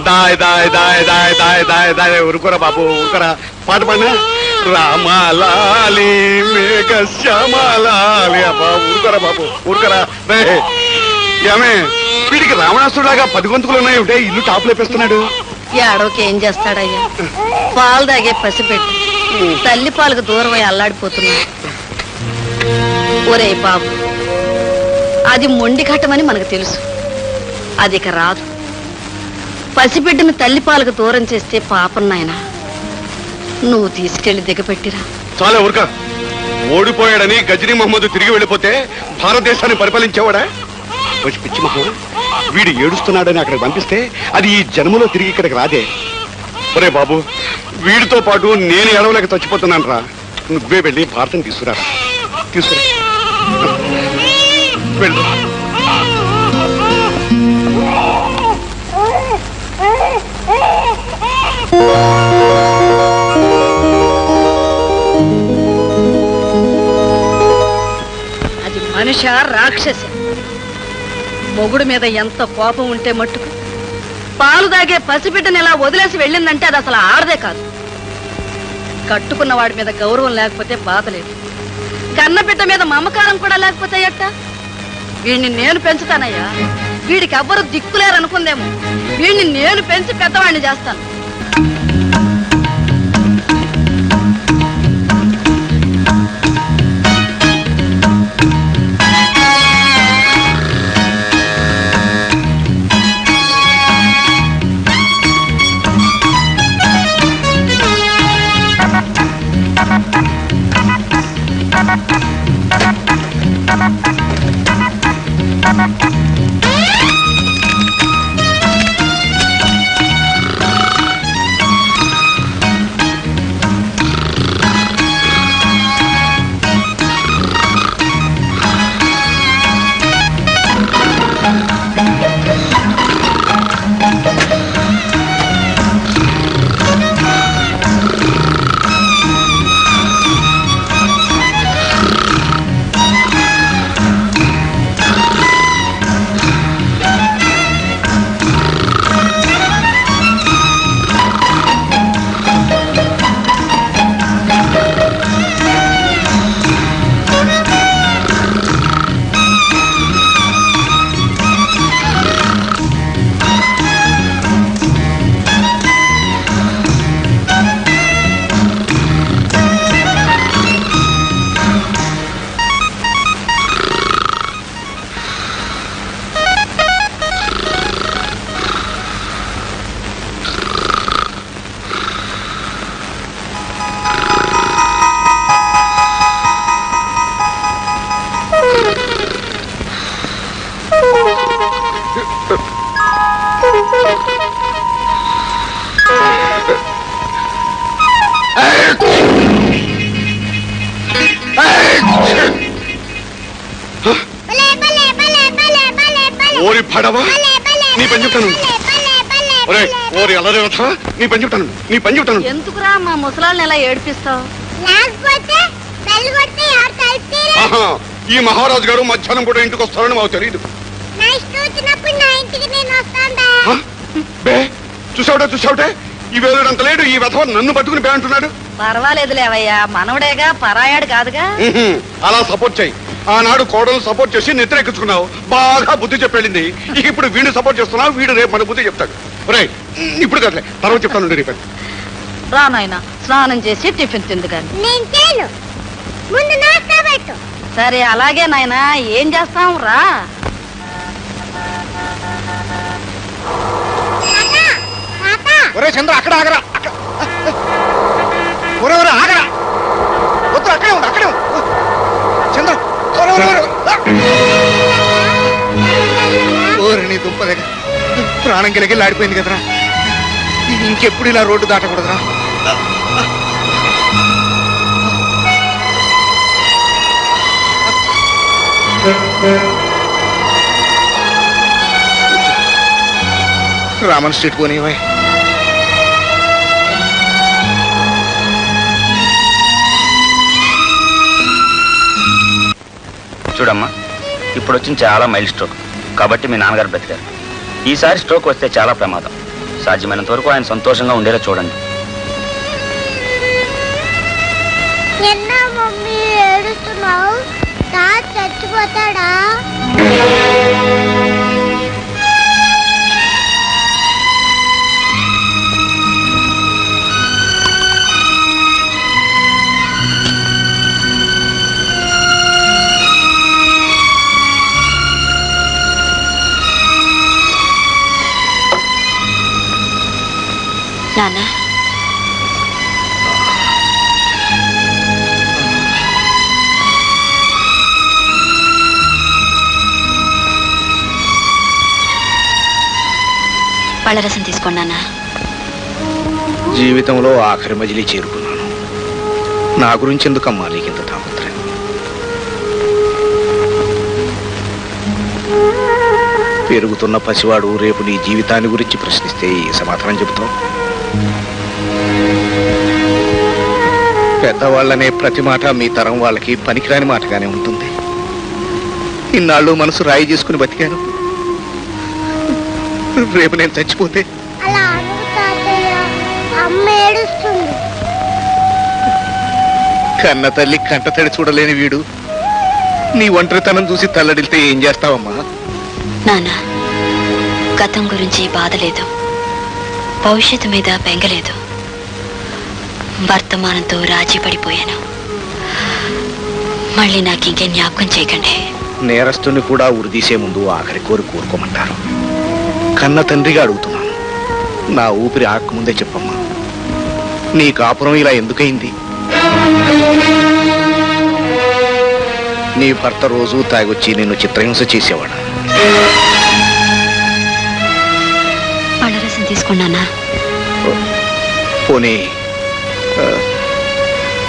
దాయ్ దాయ్ దాయ్ దాయ్ దాయ్ దాయ్ దాయ్ ఊరుకోరా బాబు ఊరుకోరా. పాట పాడినా రామాలాలి మేఘ శ్యామాలాలి. అబ్బా ఊరుకోరా బాబు ఊరుకోరా. ఏమే వీడికి రావణాసుడులాగా 10 గొంతుకులు ఉన్నాయంటే ఇల్లు టాప్ లేపేస్తున్నాడు. ఏడోకి ఏం చేస్తాడయ్యా? పాలు తాగే పసిపెట్టి తల్లి పాలకు దూరమై అల్లాడిపోతున్నాడు. ఒరే బాబు, అది మొండి ఘట్టమని మనకు తెలుసు, అది ఇక రాదు. పసిబిడ్డను తల్లి పాలకు దూరం చేస్తే పాపం నాయనా. నువ్వు తీసుకెళ్లి దిగపెట్టిరా. చాలా ఊరుక. ఓడిపోయాడని గజనీ మహమ్మద్ తిరిగి వెళ్ళిపోతే భారతదేశాన్ని పరిపాలించేవాడా? పిచ్చి మహా, వీడు ఏడుస్తున్నాడని అక్కడికి పంపిస్తే అది ఈ జన్మలో తిరిగి ఇక్కడికి రాదే. ఒరే బాబు, వీడితో పాటు నేను ఎడవలేక చచ్చిపోతున్నాను రా. నువ్వే వెళ్ళి భారతం తీసుకురా. తీసుకురా వెళ్ళు. అది మనిష రాక్షస. మొగుడు మీద ఎంత కోపం ఉంటే మట్టుకు పాలు దాగే పసిబిడ్డని ఇలా వదిలేసి వెళ్ళిందంటే అది అసలు ఆడదే కాదు. కట్టుకున్న వాడి మీద గౌరవం లేకపోతే బాధ లేదు, కన్నబిడ్డ మీద మమకారం కూడా లేకపోతే ఎట్ట? వీడిని నేను పెంచుతానయ్యా. వీడికి ఎవ్వరు దిక్కులేరనుకుందేమో. వీడిని నేను పెంచి పెద్దవాడిని చేస్తాను. ఓరి పడవా, నీ పని చెప్తాను. ఓరి అలరే రథ, నీ పని చెప్తాను, నీ పని చెప్తాను. ఎందుకురా మా ముసలాళ్ళని ఎలా ఏడిపిస్తావు? ఈ మహారాజు గారు మధ్యాహ్నం కూడా ఇంటికి వస్తారని మాకు తెలియదు. చూసావుటే ఈ వేలుడంత లేడు, ఈ వెధవ నన్ను పట్టుకుని బే అంటున్నాడు. పర్వాలేదు లేవయ్యా, మనవడేగా, పరాయాడు కాదుగా. అలా సపోర్ట్ చేయి. ఆనాడు కోడలు సపోర్ట్ చేసి నిద్రెక్కించుకున్నావు, బాగా బుద్ధి చెప్పేళ్ళింది. ఇక ఇప్పుడు వీడిని సపోర్ట్ చేస్తున్నావు, వీడు రేపు మన బుద్ధి చెప్తాడు. రే ఇప్పుడు కదలే, తర్వాత చెప్తాను రేపు. రా నాయనా, స్నానం చేసి టిఫిన్ తిందుగాని. సరే అలాగే నాయనా, ఏం చేస్తాం రా. ఒరే చంద్ర, అక్కడ ఆగరా. ఆగరా, వద్దు, అక్కడే ఉండు, అక్కడే ఉండు. చంద్ర, నీ దుంప దగ్గర ప్రాణం గిలగిల్లి ఆడిపోయింది కదరా. ఇంకెప్పుడు ఇలా రోడ్డు దాటకూడదురా. రామన్ స్ట్రీట్ పోనీవా. చూడమ్మా, ఇప్పుడు వచ్చిన చాలా మైల్ స్ట్రోక్ కాబట్టి మీ నాన్నగారు బ్రతికారు. ఈసారి స్ట్రోక్ వస్తే చాలా ప్రమాదం. సాధ్యమైనంత వరకు ఆయన సంతోషంగా ఉండేలా చూడండి. ఎన్నా మమ్మీ ఏడుస్తున్నావు? తాత చచ్చిపోతాడా? నాన్న, పళ్ళరసం తీసుకోండి నాన్న. జీవితంలో ఆఖరి మజిలీ చేరుకున్నాను. నా గురించి ఎందుకమ్మా నీకింత తాపత్రయం? పెరుగుతున్న పసివాడు రేపు నీ జీవితాన్ని గురించి ప్రశ్నిస్తే ఏ సమాధానం చెబుతావు? పెద్దవాళ్ళనే ప్రతి మాట మీ తరం వాళ్ళకి పనికిరాని మాటగానే ఉంటుంది. ఇన్నాళ్ళు మనసు రాయి చేసుకుని బతికాను. రేపు నేను చచ్చిపోతే అలా అడుగు తాతయ్య, అమ్మ ఏడుస్తుంది. కన్న తల్లి కంటతడి చూడలేని వీడు నీ ఒంటరితనం చూసి తల్లడిల్తే ఏం చేస్తావమ్మా? నాన్న, గతం గురించి బాధ లేదు, భవిష్యత్తు మీద బెంగలేదు. వర్తమానంతో రాజీ పడిపోయాను. మళ్ళీ నాకు ఇంకే జ్ఞాపకం చేయకండి. నేరస్తుని కూడా ఉరిదీసే ముందు ఆఖరి కోరి కోరుకోమంటారు. కన్న తండ్రిగా అడుగుతున్నాను. నా ఊపిరి ఆకముందే చెప్పమ్మా, నీ కాపురం ఇలా ఎందుకయింది? నీ భర్త రోజు తాగొచ్చి నిన్ను చిత్రహింస చేసేవాడు. పళ్ళరసం తీసుకున్నానా? పోనీ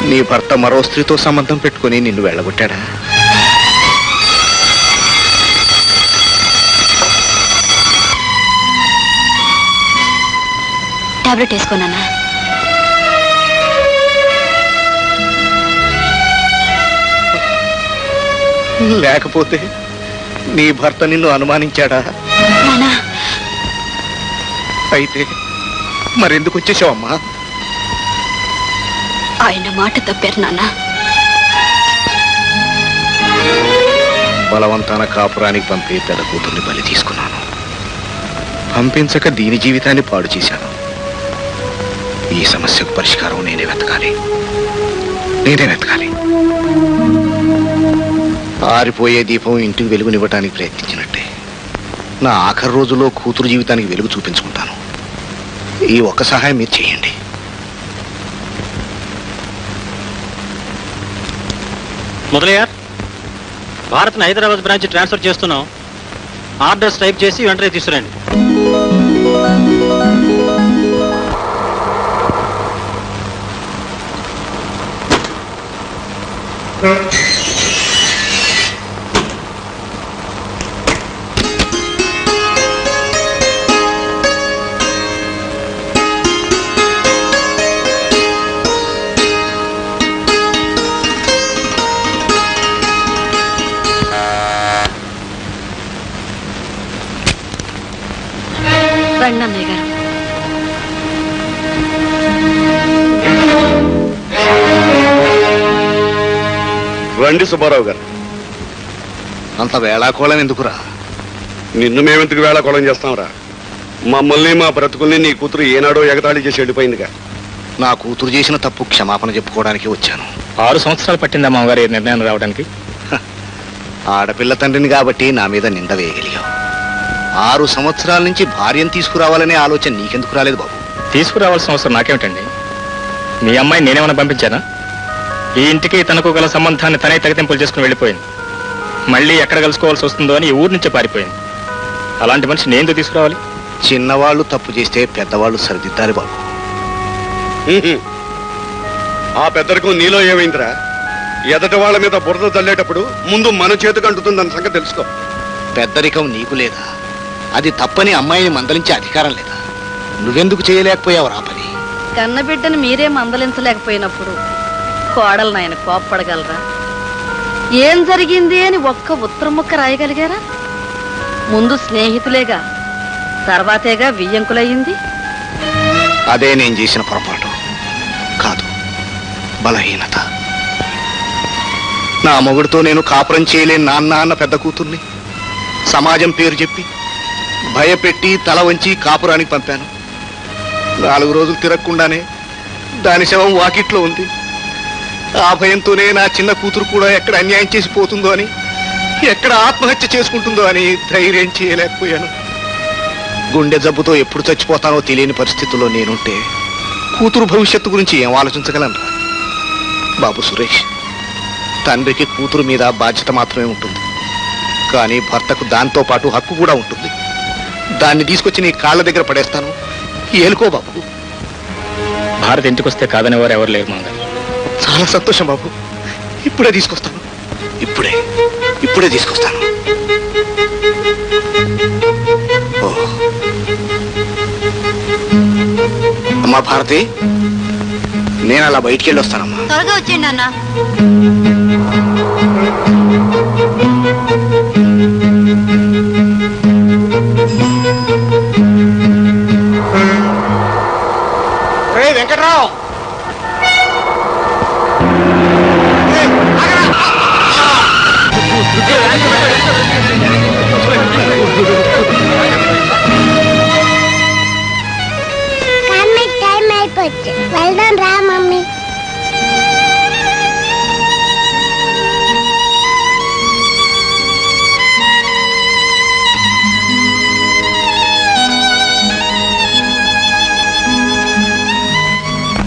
నీ భర్త మరో స్త్రీతో సంబంధం పెట్టుకుని నిన్ను వెళ్ళగొట్టాడా? టాబ్లెట్ వేసుకోనానా? లేకపోతే నీ భర్త నిన్ను అనుమానించాడా? నానా, అయితే మరెందుకు వచ్చేసావమ్మా? ఆయన మాట తప్పారు నాన్న. బలవంతాన కాపురానికి పంపి పెద్ద కూతుర్ని బలి తీసుకున్నాను. పంపించక దీని జీవితాన్ని పాడు చేశాను. ఈ సమస్యకు పరిష్కారం నేనే వెతకాలి. ఆరిపోయే దీపం ఇంటికి వెలుగునివ్వటానికి ప్రయత్నించినట్టే నా ఆఖరి రోజుల్లో కూతురు జీవితానికి వెలుగు చూపించుకుంటాను. ఈ ఒక్క సహాయం మీరు చేయండి. మొదలయ్యార్, భారత్ని హైదరాబాద్ బ్రాంచ్ ట్రాన్స్ఫర్ చేస్తున్నాం. ఆర్డర్స్ టైప్ చేసి వెంటనే తీసుకురండి. రండి అన్నయ్య గారు. రండి సుబ్బారావు గారు. అంత వేళాకోళం ఎందుకురా? నిన్ను మేమెందుకు వేళాకోళం చేస్తాంరా? మమ్మల్ని మా బ్రతుకుల్ని నీ కూతురు ఏనాడో ఎగతాళి చేసి వెళ్ళిపోయిందిగా. నా కూతురు చేసిన తప్పు క్షమాపణ చెప్పుకోవడానికి వచ్చాను. 6 సంవత్సరాలు పట్టిందా మామగారు ఈ నిర్ణయం రావడానికి? ఆడపిల్ల తండ్రిని కాబట్టి నా మీద నింద వేయగలిగావు. 6 సంవత్సరాల నుంచి భార్యను తీసుకురావాలనే ఆలోచన నీకెందుకు రాలేదు బాబు? తీసుకురావాల్సిన అవసరం నాకేమిటండి? మీ అమ్మాయి నేనేమైనా పంపించానా? ఈ ఇంటికి తనకు గల సంబంధాన్ని తనే తెగతింపులు చేసుకుని వెళ్ళిపోయింది. మళ్ళీ ఎక్కడ కలుసుకోవాల్సి వస్తుందో అని ఈ ఊరి నుంచే పారిపోయింది. అలాంటి మనిషి నేను ఎందుకు తీసుకురావాలి? చిన్నవాళ్ళు తప్పు చేస్తే పెద్దవాళ్ళు సరిదిద్దాలి బాబు. ఆ పెద్దరికం నీలో ఏమైందిరా? ఎదటి వాళ్ళ మీద బురద చల్లేటప్పుడు ముందు మన చేతికి అంటుతుందన్న సంగతి తెలుసుకో. పెద్దరికం నీకు లేదా? అది తప్పని అమ్మాయిని మందలించే అధికారం లేదా? నువ్వెందుకు చేయలేకపోయావు రా పని? కన్నబిడ్డను మీరే మందలించలేకపోయినప్పుడు కోడలు నాయన కోప్పడగలరా? ఏం జరిగింది అని ఒక్క ఉత్తరం ముక్క రాయగలిగారా? ముందు స్నేహితులేగా తర్వాతేగా వియ్యంకులయ్యింది. అదే నేను చేసిన పొరపాటు కాదు, బలహీనత. నా మొగుడితో నేను కాపురం చేయలేని నాన్న అన్న పెద్ద కూతుర్ని సమాజం పేరు చెప్పి భయపెట్టి తల వంచి కాపురానికి పంపాను. 4 రోజులు తిరగకుండానే దాని శవం వాకిట్లో ఉంది. ఆ భయంతోనే నా చిన్న కూతురు కూడా ఎక్కడ అన్యాయం చేసి పోతుందో అని, ఎక్కడ ఆత్మహత్య చేసుకుంటుందో అని ధైర్యం చేయలేకపోయాను. గుండె జబ్బుతో ఎప్పుడు చచ్చిపోతానో తెలియని పరిస్థితుల్లో నేనుంటే కూతురు భవిష్యత్తు గురించి ఏం ఆలోచించగలనరా? బాబు సురేష్, తండ్రికి కూతురు మీద బాధ్యత మాత్రమే ఉంటుంది, కానీ భర్తకు దాంతో పాటు హక్కు కూడా ఉంటుంది. దాన్ని తీసుకొచ్చి నీ కాళ్ళ దగ్గర పడేస్తాను, ఏలుకో బాబు. భారత్ ఇంటికి వస్తే కాదనేవారు ఎవరు లేరు మామగారు. చాలా సంతోషం బాబు, ఇప్పుడే తీసుకొస్తాను. ఇప్పుడే తీసుకొస్తాను. ఓ. అమ్మా భారతి, నేను అలా బయటికి వెళ్ళి వస్తానమ్మా. త్వరగా వచ్చేయండి నాన్న. వెంకట్రావు, టైం అయిపోవచ్చు, వెళ్దాం రా.